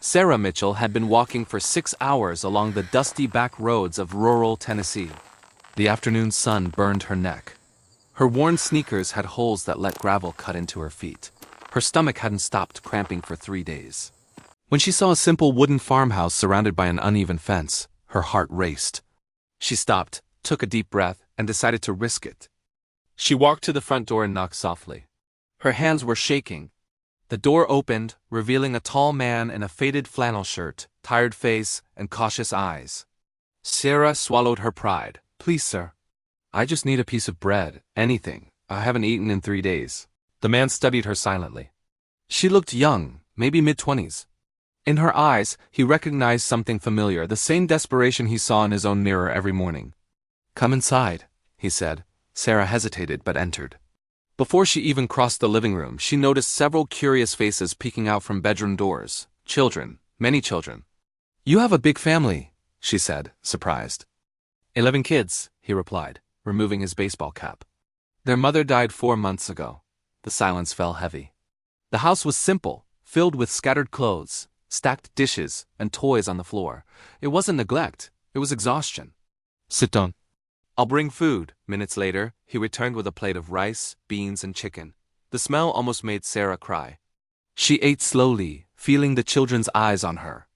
Sarah Mitchell had been walking for 6 hours along the dusty back roads of rural Tennessee. The afternoon sun burned her neck. Her worn sneakers had holes that let gravel cut into her feet. Her stomach hadn't stopped cramping for 3 days. When she saw a simple wooden farmhouse surrounded by an uneven fence, her heart raced. She stopped, took a deep breath, and decided to risk it. She walked to the front door and knocked softly. Her hands were shaking. The door opened, revealing a tall man in a faded flannel shirt, tired face, and cautious eyes. Sarah swallowed her pride. "Please, sir. I just need a piece of bread, anything. I haven't eaten in 3 days." The man studied her silently. She looked young, maybe mid-20s. In her eyes, he recognized something familiar, the same desperation he saw in his own mirror every morning. "Come inside," he said. Sarah hesitated but entered. Before she even crossed the living room, she noticed several curious faces peeking out from bedroom doors. Children, many children. "You have a big family," she said, surprised. 11 kids, he replied, removing his baseball cap. "Their mother died 4 months ago." The silence fell heavy. The house was simple, filled with scattered clothes, stacked dishes, and toys on the floor. It wasn't neglect, it was exhaustion. "Sit down." "I'll bring food." Minutes later, he returned with a plate of rice, beans, and chicken. The smell almost made Sarah cry. She ate slowly, feeling the children's eyes on her.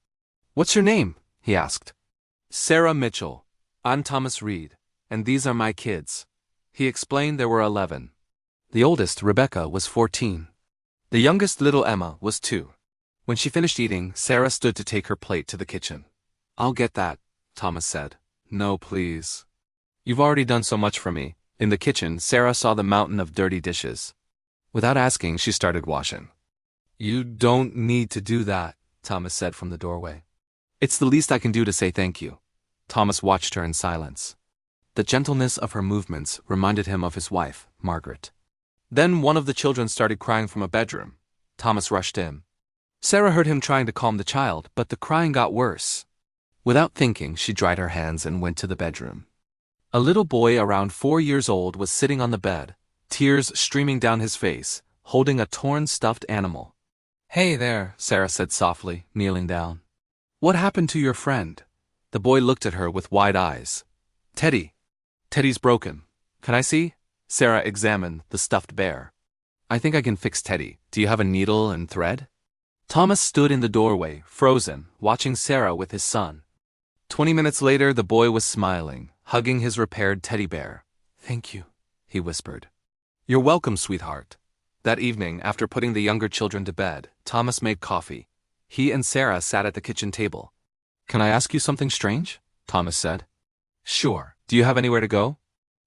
"What's your name?" he asked. "Sarah Mitchell. I'm Thomas Reed, and these are my kids." He explained there were 11. The oldest, Rebecca, was 14. The youngest, little Emma, was 2. When she finished eating, Sarah stood to take her plate to the kitchen. "I'll get that," Thomas said. "No, please. You've already done so much for me." In the kitchen, Sarah saw the mountain of dirty dishes. Without asking, she started washing. "You don't need to do that," Thomas said from the doorway. "It's the least I can do to say thank you." Thomas watched her in silence. The gentleness of her movements reminded him of his wife, Margaret. Then one of the children started crying from a bedroom. Thomas rushed in. Sarah heard him trying to calm the child, but the crying got worse. Without thinking, she dried her hands and went to the bedroom. A little boy around 4 years old was sitting on the bed, tears streaming down his face, holding a torn stuffed animal. "Hey there," Sarah said softly, kneeling down. "What happened to your friend?" The boy looked at her with wide eyes. "Teddy. Teddy's broken. Can I see?" Sarah examined the stuffed bear. "I think I can fix Teddy. Do you have a needle and thread?" Thomas stood in the doorway, frozen, watching Sarah with his son. 20 minutes later, the boy was smiling, hugging his repaired teddy bear. "Thank you," he whispered. "You're welcome, sweetheart." That evening, after putting the younger children to bed, Thomas made coffee. He and Sarah sat at the kitchen table. "Can I ask you something strange?" Thomas said. "Sure. Do you have anywhere to go?"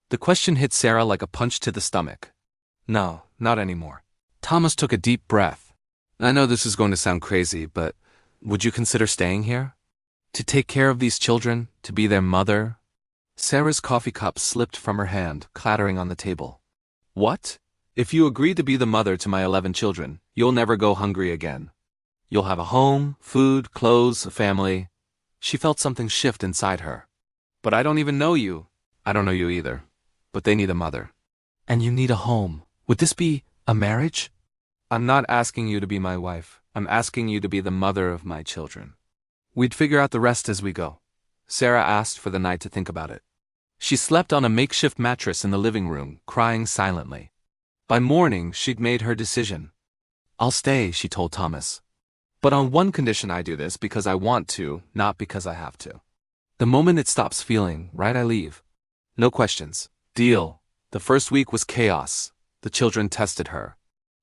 The question hit Sarah like a punch to the stomach. "No, not anymore." Thomas took a deep breath. "I know this is going to sound crazy, but would you consider staying here? To take care of these children, to be their mother?" Sarah's coffee cup slipped from her hand, clattering on the table. "What? If you agree to be the mother to my 11 children, you'll never go hungry again. You'll have a home, food, clothes, a family." She felt something shift inside her. "But I don't even know you." "I don't know you either. But they need a mother." "And you need a home. Would this be a marriage?" "I'm not asking you to be my wife. I'm asking you to be the mother of my children. We'd figure out the rest as we go." Sarah asked for the night to think about it. She slept on a makeshift mattress in the living room, crying silently. By morning, she'd made her decision. "I'll stay," she told Thomas. "But on one condition. I do this because I want to, not because I have to. The moment it stops feeling right, I leave. No questions. Deal." The first week was chaos. The children tested her.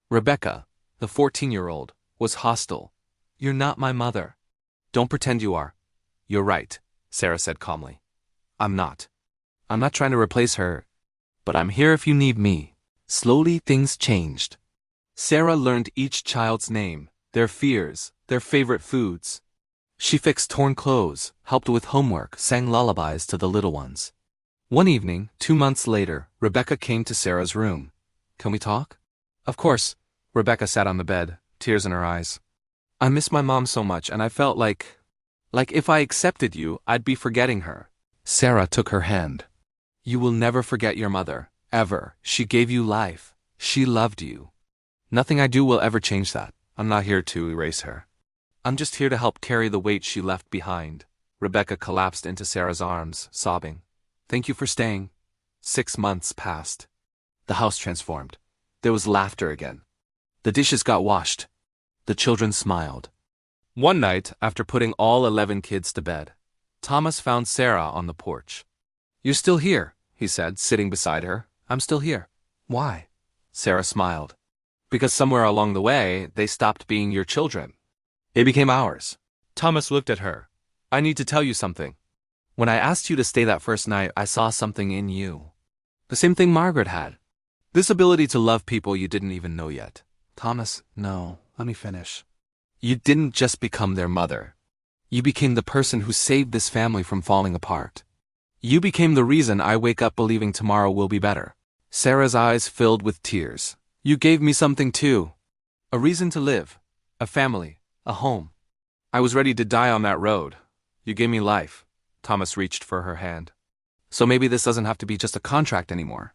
Rebecca, the 14-year-old, was hostile. "You're not my mother." "Don't pretend you are." "You're right," Sarah said calmly. "I'm not. I'm not trying to replace her. But I'm here if you need me." Slowly, things changed. Sarah learned each child's name, their fears, their favorite foods. She fixed torn clothes, helped with homework, sang lullabies to the little ones. One evening, 2 months later, Rebecca came to Sarah's room. "Can we talk?" "Of course." Rebecca sat on the bed, tears in her eyes. "I miss my mom so much, and I felt like if I accepted you, I'd be forgetting her." Sarah took her hand. "You will never forget your mother, ever. She gave you life. She loved you. Nothing I do will ever change that. I'm not here to erase her." I'm just here to help carry the weight she left behind. Rebecca collapsed into Sarah's arms, sobbing. Thank you for staying. 6 months passed. The house transformed. There was laughter again. The dishes got washed. The children smiled. One night, after putting all 11 kids to bed, Thomas found Sarah on the porch. You're still here, he said, sitting beside her. I'm still here. Why? Sarah smiled. Because somewhere along the way, they stopped being your children. They became ours. Thomas looked at her. I need to tell you something. When I asked you to stay that first night, I saw something in you. The same thing Margaret had. This ability to love people you didn't even know yet. Thomas, no, let me finish. You didn't just become their mother. You became the person who saved this family from falling apart. You became the reason I wake up believing tomorrow will be better. Sarah's eyes filled with tears. You gave me something too. A reason to live. A family. A home. I was ready to die on that road. You gave me life. Thomas reached for her hand. So maybe this doesn't have to be just a contract anymore.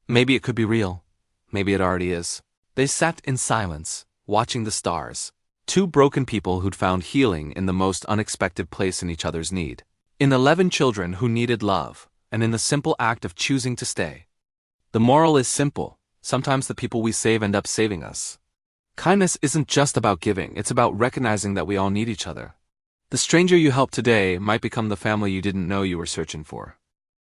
Maybe it could be real. Maybe it already is. They sat in silence, watching the stars. Two broken people who'd found healing in the most unexpected place in each other's need. In 11 children who needed love, and in the simple act of choosing to stay. The moral is simple. Sometimes the people we save end up saving us. Kindness isn't just about giving, it's about recognizing that we all need each other. The stranger you help today might become the family you didn't know you were searching for.